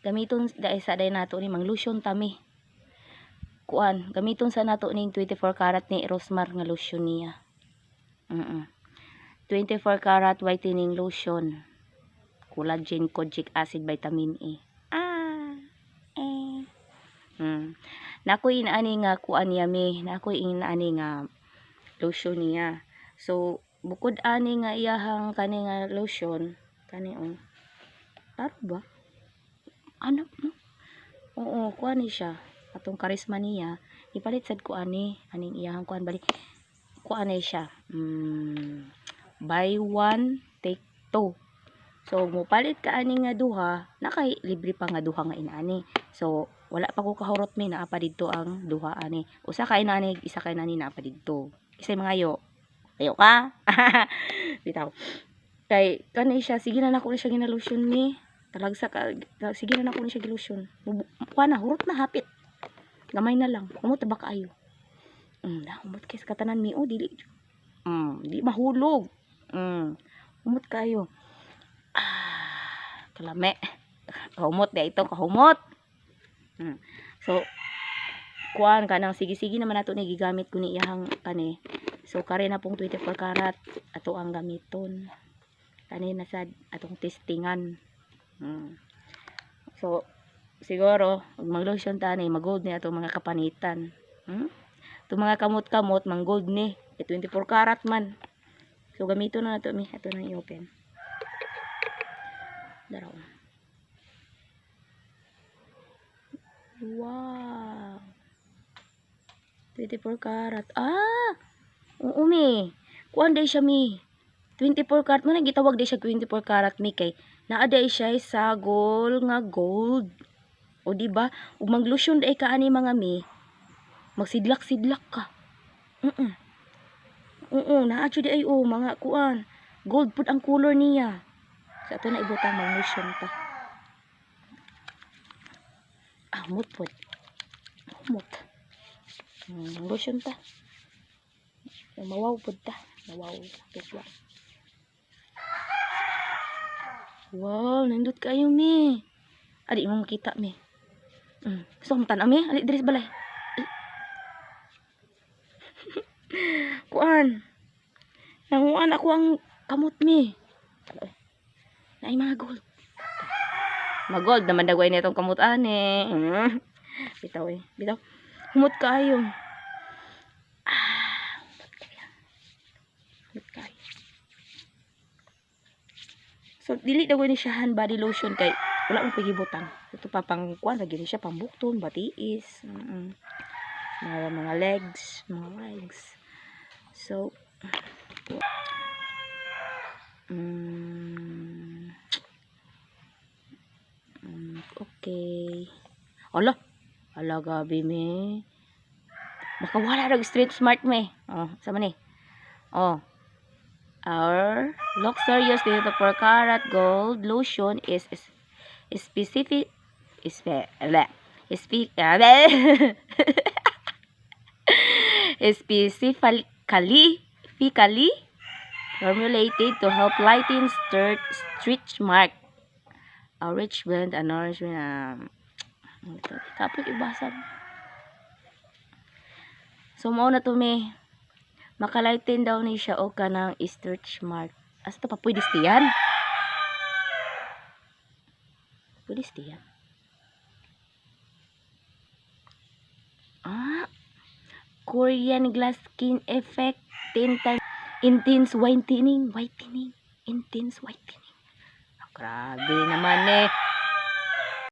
gamiton sa day nato ni mang lotion tami. Kuan, gamiton sa nato ning 24 karat ni Rosmar nga lotion niya. 24 karat whitening lotion. Collagen, kojic acid, vitamin E. Nakoy inaani nga kuan niya mi, nakoy inaani nga lotion niya. So bukod ani nga iyahang kani nga lotion, kani taro ba? Ano no? Oo, kuan ni siya. Atong karisma niya, ipalit sad ko aning iyahang kuan balik. Kuan ni siya. Buy one take two. So mopalit ka ani nga duha, nakay libre pa nga duha nga inaani. So wala pa ko kahurot mi naa pa didto ang duha ani. Usa ka inaani, isa ka inaani naa pa didto. Kisay mangayo. Ayo ka. Bitaw. Kay kani siya, sige na nako ni siya ginalusyon ni. Talagsa ka, sige na nako ni siya gilusyon. Kuan na hurot na hapit. Gamay na lang. Umot ba kaayo? Umot kay sa katanan mi dili. Di mahulog. Umot kayo. Kalame. Kahumot di ito, kahumot. So kuan kanang sige-sige naman nato ni gigamit ko ni iyahang kani. So kare na pong 24 karat ato ang gamiton. Kani na sad atong testingan. So siguro mag-lotion tani mag-gold ni atong mga kapanitan. Itong mga kamot-kamot mang-gold ni 24 karat man. So gamiton na nato mi ato nang i-open. Daraw. Wow. 24 karat. Oo mi. Kuan day siya mi. 24 karat man gitawag day siya 24 karat mi kay naa day siya sagol nga gold. O di ba? Ug mag-lotion day ka ani mga mi. Magsidlak-sidlak ka. Naa jud ay mga kuan. Gold pud ang color niya. Sa ato na ibutang mag-lotion ta. Mut pud. Mut. Lotion ta. Mawaw pud ta. Mawaw. Tukwa. Wow, nindot kayo mi. Adi mo makita mi. Gusto mo tanaw mi? Ali diri sa balay. Kuan. Nanguan ako ang kamot mi. Naay mga gold. Mag-gold naman dagway nitong kamot ani. Bitaw bitaw. Humot kayo. Humot kayo. So dili dagway ni siya hand body lotion kay wala mo pagibutang. Ito pa pang kuan lagi ni siya pambukton, batiis. Mga legs, So okay. Ala gabi me. Makawala dag street smart me. Sama ni. Our luxurious 24 karat gold lotion is specifically formulated to help lighten stretch mark. A rich blend and nourishment. Kapit ibasa. So mao na to me. Makalighten daw ni siya o kanang stretch mark. Asa pa pwede stiyan? Pwede stiyan. Korean glass skin effect 10 times intense whitening. Intense whitening. Grabe naman